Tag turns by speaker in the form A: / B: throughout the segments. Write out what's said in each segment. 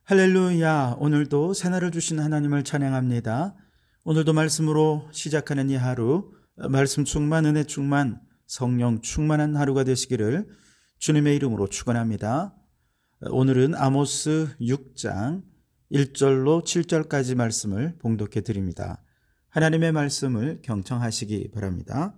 A: 할렐루야. 오늘도 새날을 주신 하나님을 찬양합니다. 오늘도 말씀으로 시작하는 이 하루, 말씀 충만, 은혜 충만, 성령 충만한 하루가 되시기를 주님의 이름으로 축원합니다. 오늘은 아모스 6장 1절로 7절까지 말씀을 봉독해 드립니다. 하나님의 말씀을 경청하시기 바랍니다.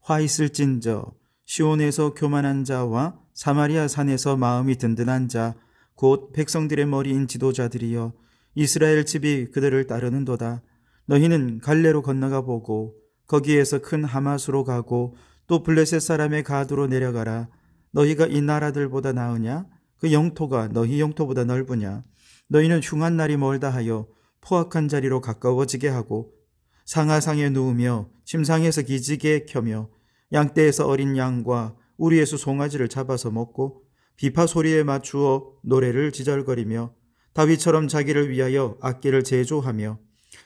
A: 화 있을진저 시온에서 교만한 자와 사마리아 산에서 마음이 든든한 자 곧 백성들의 머리인 지도자들이여 이스라엘 집이 그들을 따르는도다. 너희는 갈레로 건너가 보고 거기에서 큰 하마스로 가고 또 블레셋 사람의 가두로 내려가라. 너희가 이 나라들보다 나으냐? 그 영토가 너희 영토보다 넓으냐? 너희는 흉한 날이 멀다 하여 포악한 자리로 가까워지게 하고 상하상에 누우며 침상에서 기지개 켜며 양떼에서 어린 양과 우리에서 송아지를 잡아서 먹고 비파 소리에 맞추어 노래를 지절거리며 다윗처럼 자기를 위하여 악기를 제조하며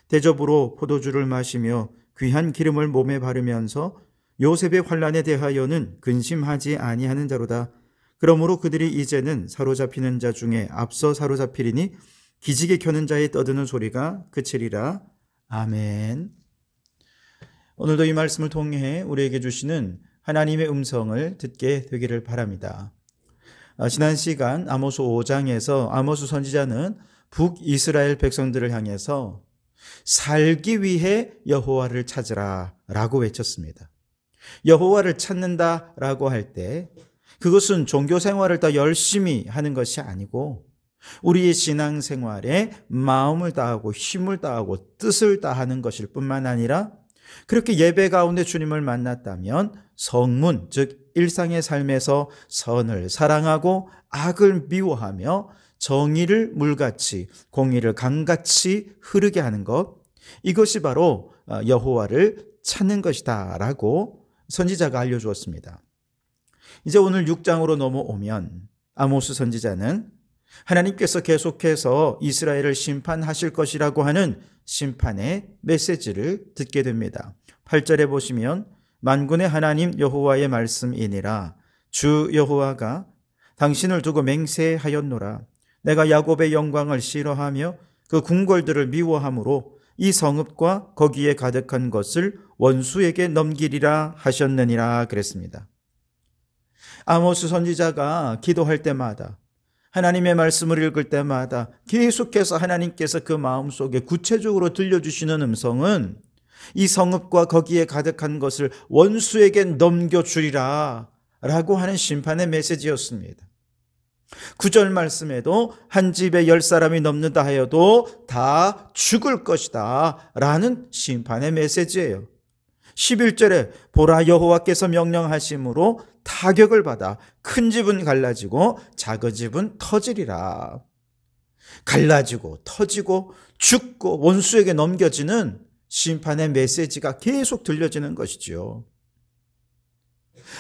A: 대접으로 포도주를 마시며 귀한 기름을 몸에 바르면서 요셉의 환난에 대하여는 근심하지 아니하는 자로다. 그러므로 그들이 이제는 사로잡히는 자 중에 앞서 사로잡히리니 기지개 켜는 자의 떠드는 소리가 그치리라. 아멘. 오늘도 이 말씀을 통해 우리에게 주시는 하나님의 음성을 듣게 되기를 바랍니다. 지난 시간 아모스 5장에서 아모스 선지자는 북이스라엘 백성들을 향해서 살기 위해 여호와를 찾으라 라고 외쳤습니다. 여호와를 찾는다라고 할 때 그것은 종교 생활을 더 열심히 하는 것이 아니고 우리의 신앙생활에 마음을 다하고 힘을 다하고 뜻을 다하는 것일 뿐만 아니라 그렇게 예배 가운데 주님을 만났다면 성문, 즉 일상의 삶에서 선을 사랑하고 악을 미워하며 정의를 물같이 공의를 강같이 흐르게 하는 것, 이것이 바로 여호와를 찾는 것이다 라고 선지자가 알려주었습니다. 이제 오늘 6장으로 넘어오면 아모스 선지자는 하나님께서 계속해서 이스라엘을 심판하실 것이라고 하는 심판의 메시지를 듣게 됩니다. 8절에 보시면 만군의 하나님 여호와의 말씀이니라. 주 여호와가 당신을 두고 맹세하였노라. 내가 야곱의 영광을 싫어하며 그 궁궐들을 미워함으로 이 성읍과 거기에 가득한 것을 원수에게 넘기리라 하셨느니라 그랬습니다. 아모스 선지자가 기도할 때마다 하나님의 말씀을 읽을 때마다 계속해서 하나님께서 그 마음속에 구체적으로 들려주시는 음성은 이 성읍과 거기에 가득한 것을 원수에게 넘겨주리라 라고 하는 심판의 메시지였습니다. 9절 말씀에도 한 집에 10사람이 넘는다 하여도 다 죽을 것이다 라는 심판의 메시지예요. 11절에 보라 여호와께서 명령하심으로 타격을 받아 큰 집은 갈라지고 작은 집은 터지리라. 갈라지고 터지고 죽고 원수에게 넘겨지는 심판의 메시지가 계속 들려지는 것이죠.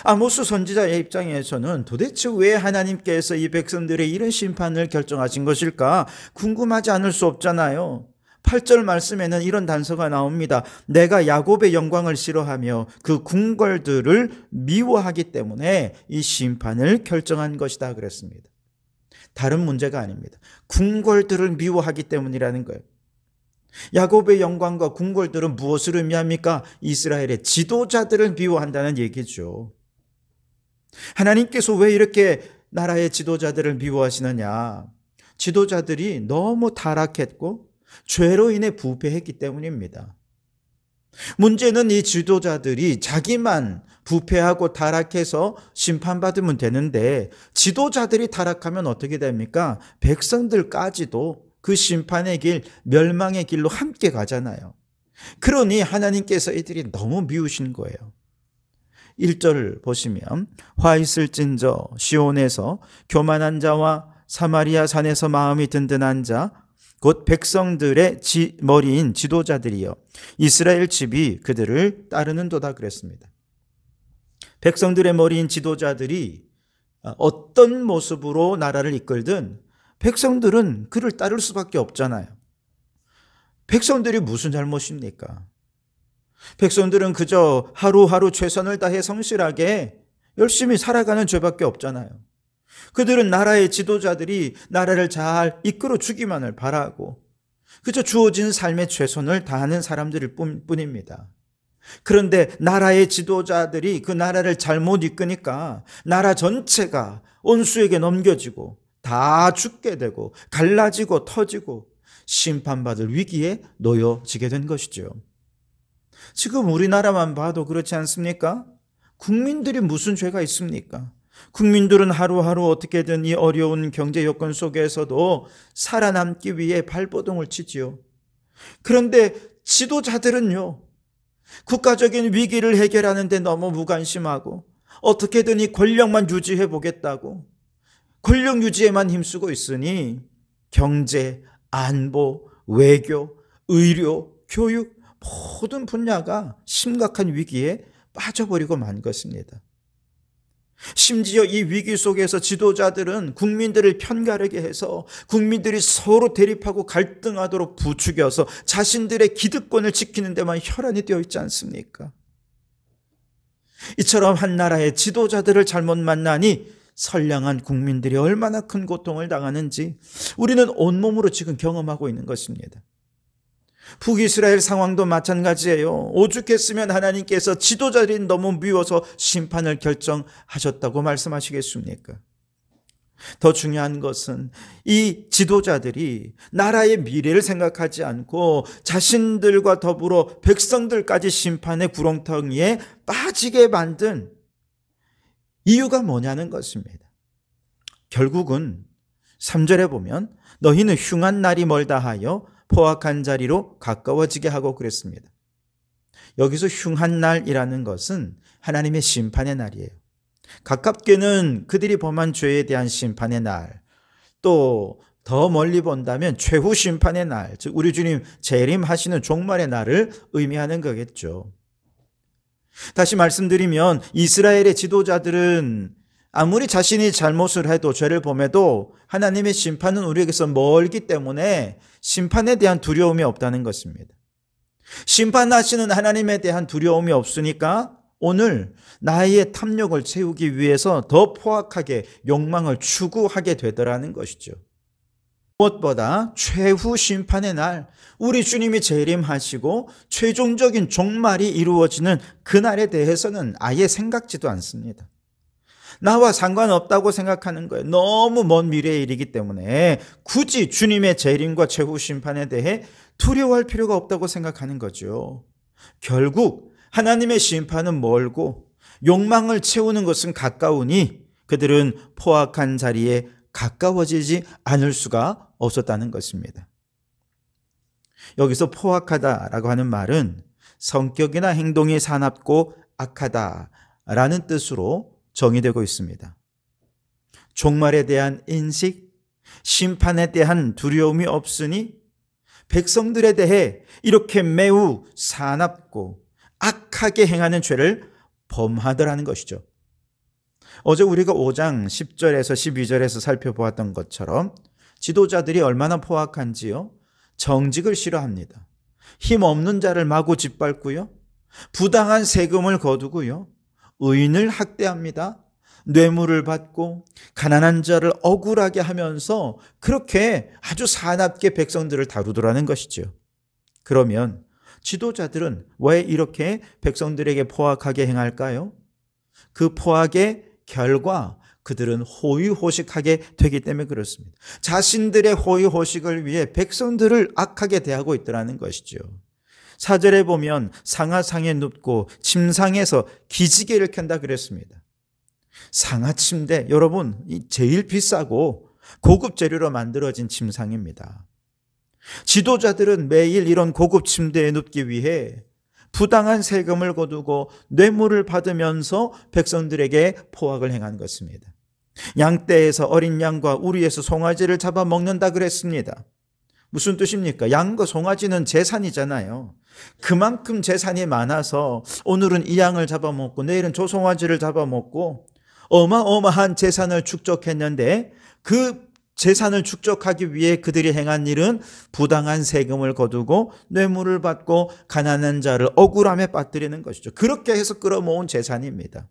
A: 아모스 선지자의 입장에서는 도대체 왜 하나님께서 이 백성들의 이런 심판을 결정하신 것일까 궁금하지 않을 수 없잖아요. 8절 말씀에는 이런 단서가 나옵니다. 내가 야곱의 영광을 싫어하며 그 궁궐들을 미워하기 때문에 이 심판을 결정한 것이다 그랬습니다. 다른 문제가 아닙니다. 궁궐들을 미워하기 때문이라는 거예요. 야곱의 영광과 궁궐들은 무엇을 의미합니까? 이스라엘의 지도자들을 미워한다는 얘기죠. 하나님께서 왜 이렇게 나라의 지도자들을 미워하시느냐? 지도자들이 너무 타락했고 죄로 인해 부패했기 때문입니다. 문제는 이 지도자들이 자기만 부패하고 타락해서 심판받으면 되는데 지도자들이 타락하면 어떻게 됩니까? 백성들까지도 그 심판의 길, 멸망의 길로 함께 가잖아요. 그러니 하나님께서 이들이 너무 미우신 거예요. 1절 보시면 화 있을진저 시온에서 교만한 자와 사마리아 산에서 마음이 든든한 자 곧 백성들의 머리인 지도자들이여 이스라엘 집이 그들을 따르는도다 그랬습니다. 백성들의 머리인 지도자들이 어떤 모습으로 나라를 이끌든 백성들은 그를 따를 수밖에 없잖아요. 백성들이 무슨 잘못입니까? 백성들은 그저 하루하루 최선을 다해 성실하게 열심히 살아가는 죄밖에 없잖아요. 그들은 나라의 지도자들이 나라를 잘 이끌어 주기만을 바라고 그저 주어진 삶의 최선을 다하는 사람들일 뿐입니다. 그런데 나라의 지도자들이 그 나라를 잘못 이끄니까 나라 전체가 원수에게 넘겨지고 다 죽게 되고 갈라지고 터지고 심판받을 위기에 놓여지게 된 것이죠. 지금 우리나라만 봐도 그렇지 않습니까? 국민들이 무슨 죄가 있습니까? 국민들은 하루하루 어떻게든 이 어려운 경제 여건 속에서도 살아남기 위해 발버둥을 치지요. 그런데 지도자들은요, 국가적인 위기를 해결하는 데 너무 무관심하고 어떻게든 이 권력만 유지해 보겠다고 권력 유지에만 힘쓰고 있으니 경제, 안보, 외교, 의료, 교육 모든 분야가 심각한 위기에 빠져버리고 만 것입니다. 심지어 이 위기 속에서 지도자들은 국민들을 편가르게 해서 국민들이 서로 대립하고 갈등하도록 부추겨서 자신들의 기득권을 지키는 데만 혈안이 되어 있지 않습니까? 이처럼 한 나라의 지도자들을 잘못 만나니 선량한 국민들이 얼마나 큰 고통을 당하는지 우리는 온몸으로 지금 경험하고 있는 것입니다. 북이스라엘 상황도 마찬가지예요. 오죽했으면 하나님께서 지도자들이 너무 미워서 심판을 결정하셨다고 말씀하시겠습니까? 더 중요한 것은 이 지도자들이 나라의 미래를 생각하지 않고 자신들과 더불어 백성들까지 심판의 구렁텅이에 빠지게 만든 이유가 뭐냐는 것입니다. 결국은 3절에 보면 너희는 흉한 날이 멀다 하여 포악한 자리로 가까워지게 하고 그랬습니다. 여기서 흉한 날이라는 것은 하나님의 심판의 날이에요. 가깝게는 그들이 범한 죄에 대한 심판의 날, 또 더 멀리 본다면 최후 심판의 날, 즉 우리 주님 재림하시는 종말의 날을 의미하는 거겠죠. 다시 말씀드리면 이스라엘의 지도자들은 아무리 자신이 잘못을 해도 죄를 범해도 하나님의 심판은 우리에게서 멀기 때문에 심판에 대한 두려움이 없다는 것입니다. 심판하시는 하나님에 대한 두려움이 없으니까 오늘 나의 탐욕을 채우기 위해서 더 포악하게 욕망을 추구하게 되더라는 것이죠. 무엇보다 최후 심판의 날, 우리 주님이 재림하시고 최종적인 종말이 이루어지는 그날에 대해서는 아예 생각지도 않습니다. 나와 상관없다고 생각하는 거예요. 너무 먼 미래의 일이기 때문에 굳이 주님의 재림과 최후 심판에 대해 두려워할 필요가 없다고 생각하는 거죠. 결국 하나님의 심판은 멀고 욕망을 채우는 것은 가까우니 그들은 포악한 자리에 가까워지지 않을 수가 없었다는 것입니다. 여기서 포악하다라고 하는 말은 성격이나 행동이 사납고 악하다라는 뜻으로 정의되고 있습니다. 종말에 대한 인식, 심판에 대한 두려움이 없으니 백성들에 대해 이렇게 매우 사납고 악하게 행하는 죄를 범하더라는 것이죠. 어제 우리가 5장 10절에서 12절에서 살펴보았던 것처럼 지도자들이 얼마나 포악한지요. 정직을 싫어합니다. 힘없는 자를 마구 짓밟고요. 부당한 세금을 거두고요. 의인을 학대합니다. 뇌물을 받고 가난한 자를 억울하게 하면서 그렇게 아주 사납게 백성들을 다루더라는 것이죠. 그러면 지도자들은 왜 이렇게 백성들에게 포악하게 행할까요? 그 포악의 결과 그들은 호의호식하게 되기 때문에 그렇습니다. 자신들의 호의호식을 위해 백성들을 악하게 대하고 있더라는 것이죠. 4절에 보면 상하상에 눕고 침상에서 기지개를 켠다 그랬습니다. 상하침대, 여러분 제일 비싸고 고급 재료로 만들어진 침상입니다. 지도자들은 매일 이런 고급 침대에 눕기 위해 부당한 세금을 거두고 뇌물을 받으면서 백성들에게 포악을 행한 것입니다. 양떼에서 어린 양과 우리에서 송아지를 잡아먹는다 그랬습니다. 무슨 뜻입니까? 양과 송아지는 재산이잖아요. 그만큼 재산이 많아서 오늘은 이 양을 잡아먹고 내일은 저 송아지를 잡아먹고 어마어마한 재산을 축적했는데 그 재산을 축적하기 위해 그들이 행한 일은 부당한 세금을 거두고 뇌물을 받고 가난한 자를 억울함에 빠뜨리는 것이죠. 그렇게 해서 끌어모은 재산입니다.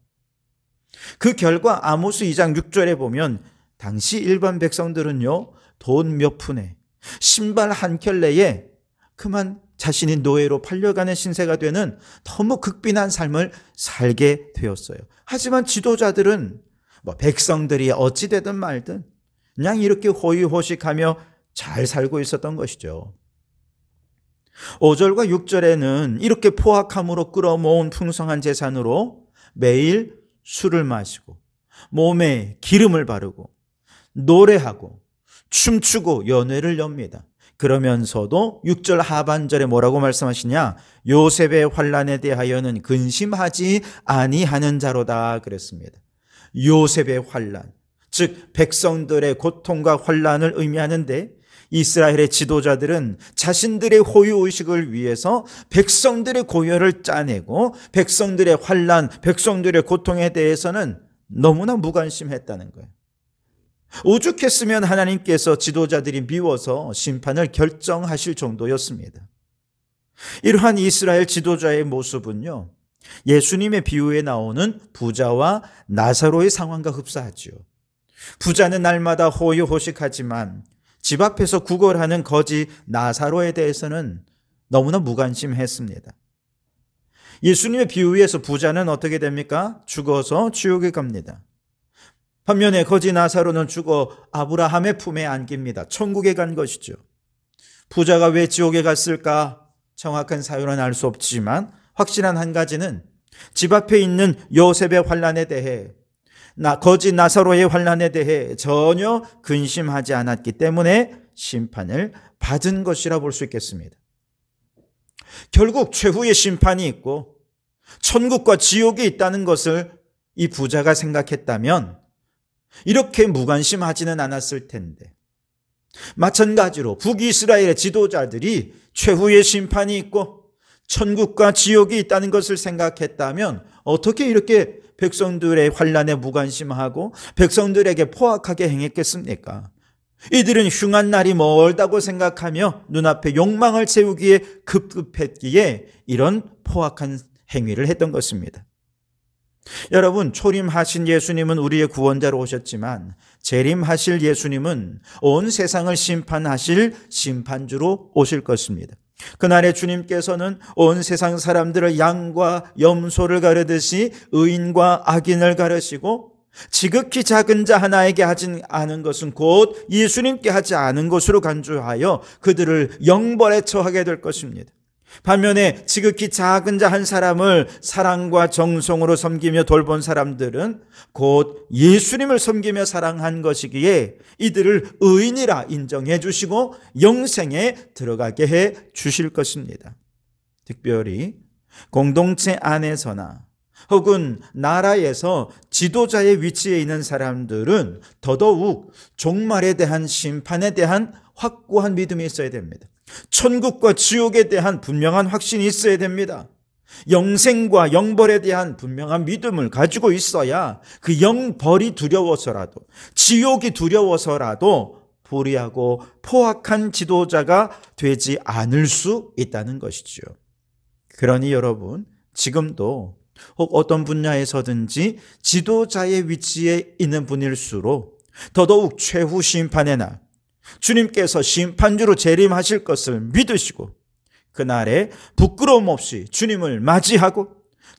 A: 그 결과 아모스 2장 6절에 보면 당시 일반 백성들은요, 돈 몇 푼에 신발 한 켤레에 그만 자신이 노예로 팔려가는 신세가 되는 너무 극빈한 삶을 살게 되었어요. 하지만 지도자들은 백성들이 어찌 되든 말든 그냥 이렇게 호의호식하며 잘 살고 있었던 것이죠. 5절과 6절에는 이렇게 포악함으로 끌어모은 풍성한 재산으로 매일 술을 마시고 몸에 기름을 바르고 노래하고 춤추고 연회를 엽니다. 그러면서도 6절 하반절에 뭐라고 말씀하시냐? 요셉의 환난에 대하여는 근심하지 아니하는 자로다 그랬습니다. 요셉의 환난, 즉 백성들의 고통과 환난을 의미하는데, 이스라엘의 지도자들은 자신들의 호의의식을 위해서 백성들의 고열을 짜내고 백성들의 환난, 백성들의 고통에 대해서는 너무나 무관심했다는 거예요. 오죽했으면 하나님께서 지도자들이 미워서 심판을 결정하실 정도였습니다. 이러한 이스라엘 지도자의 모습은요, 예수님의 비유에 나오는 부자와 나사로의 상황과 흡사하죠. 부자는 날마다 호의호식하지만 집 앞에서 구걸하는 거지 나사로에 대해서는 너무나 무관심했습니다. 예수님의 비유에서 부자는 어떻게 됩니까? 죽어서 지옥에 갑니다. 반면에 거지 나사로는 죽어 아브라함의 품에 안깁니다. 천국에 간 것이죠. 부자가 왜 지옥에 갔을까? 정확한 사유는 알 수 없지만 확실한 한 가지는 집 앞에 있는 요셉의 환난에 대해, 거지 나사로의 환난에 대해 전혀 근심하지 않았기 때문에 심판을 받은 것이라 볼 수 있겠습니다. 결국 최후의 심판이 있고 천국과 지옥이 있다는 것을 이 부자가 생각했다면 이렇게 무관심하지는 않았을 텐데, 마찬가지로 북이스라엘의 지도자들이 최후의 심판이 있고 천국과 지옥이 있다는 것을 생각했다면 어떻게 이렇게 백성들의 환난에 무관심하고 백성들에게 포악하게 행했겠습니까? 이들은 흉한 날이 멀다고 생각하며 눈앞에 욕망을 채우기에 급급했기에 이런 포악한 행위를 했던 것입니다. 여러분, 초림하신 예수님은 우리의 구원자로 오셨지만 재림하실 예수님은 온 세상을 심판하실 심판주로 오실 것입니다. 그날에 주님께서는 온 세상 사람들을 양과 염소를 가르듯이 의인과 악인을 가르시고 지극히 작은 자 하나에게 하지 않은 것은 곧 예수님께 하지 않은 것으로 간주하여 그들을 영벌에 처하게 될 것입니다. 반면에 지극히 작은 자 한 사람을 사랑과 정성으로 섬기며 돌본 사람들은 곧 예수님을 섬기며 사랑한 것이기에 이들을 의인이라 인정해 주시고 영생에 들어가게 해 주실 것입니다. 특별히 공동체 안에서나 혹은 나라에서 지도자의 위치에 있는 사람들은 더더욱 종말에 대한 심판에 대한 확고한 믿음이 있어야 됩니다. 천국과 지옥에 대한 분명한 확신이 있어야 됩니다. 영생과 영벌에 대한 분명한 믿음을 가지고 있어야 그 영벌이 두려워서라도, 지옥이 두려워서라도 불의하고 포악한 지도자가 되지 않을 수 있다는 것이죠. 그러니 여러분, 지금도 혹 어떤 분야에서든지 지도자의 위치에 있는 분일수록 더더욱 최후 심판의 날, 주님께서 심판주로 재림하실 것을 믿으시고 그날에 부끄러움 없이 주님을 맞이하고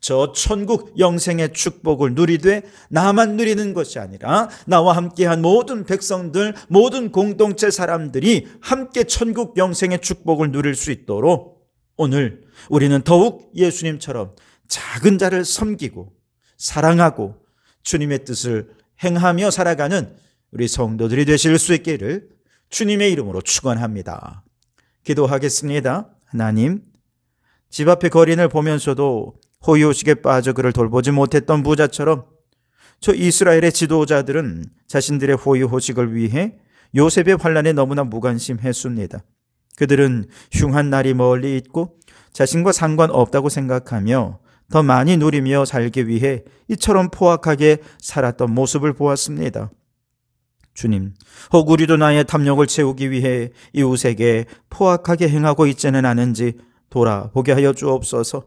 A: 저 천국 영생의 축복을 누리되 나만 누리는 것이 아니라 나와 함께한 모든 백성들, 모든 공동체 사람들이 함께 천국 영생의 축복을 누릴 수 있도록 오늘 우리는 더욱 예수님처럼 작은 자를 섬기고 사랑하고 주님의 뜻을 행하며 살아가는 우리 성도들이 되실 수 있기를 주님의 이름으로 축원합니다. 기도하겠습니다. 하나님, 집 앞의 거린을 보면서도 호의호식에 빠져 그를 돌보지 못했던 부자처럼 저 이스라엘의 지도자들은 자신들의 호의호식을 위해 요셉의 환난에 너무나 무관심했습니다. 그들은 흉한 날이 멀리 있고 자신과 상관없다고 생각하며 더 많이 누리며 살기 위해 이처럼 포악하게 살았던 모습을 보았습니다. 주님, 혹 우리도 나의 탐욕을 채우기 위해 이웃에게 포악하게 행하고 있지는 않은지 돌아보게 하여 주옵소서.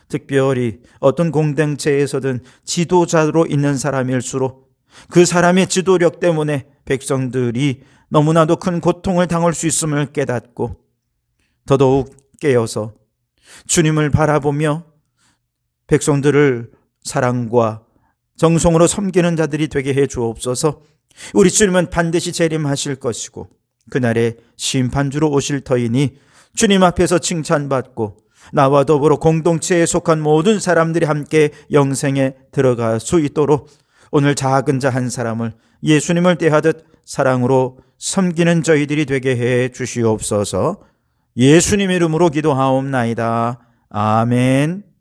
A: 특별히 어떤 공동체에서든 지도자로 있는 사람일수록 그 사람의 지도력 때문에 백성들이 너무나도 큰 고통을 당할 수 있음을 깨닫고 더더욱 깨어서 주님을 바라보며 백성들을 사랑과 정성으로 섬기는 자들이 되게 해 주옵소서. 우리 주님은 반드시 재림하실 것이고 그날에 심판주로 오실 터이니 주님 앞에서 칭찬받고 나와 더불어 공동체에 속한 모든 사람들이 함께 영생에 들어갈 수 있도록 오늘 작은 자 한 사람을 예수님을 대하듯 사랑으로 섬기는 저희들이 되게 해 주시옵소서. 예수님 이름으로 기도하옵나이다. 아멘.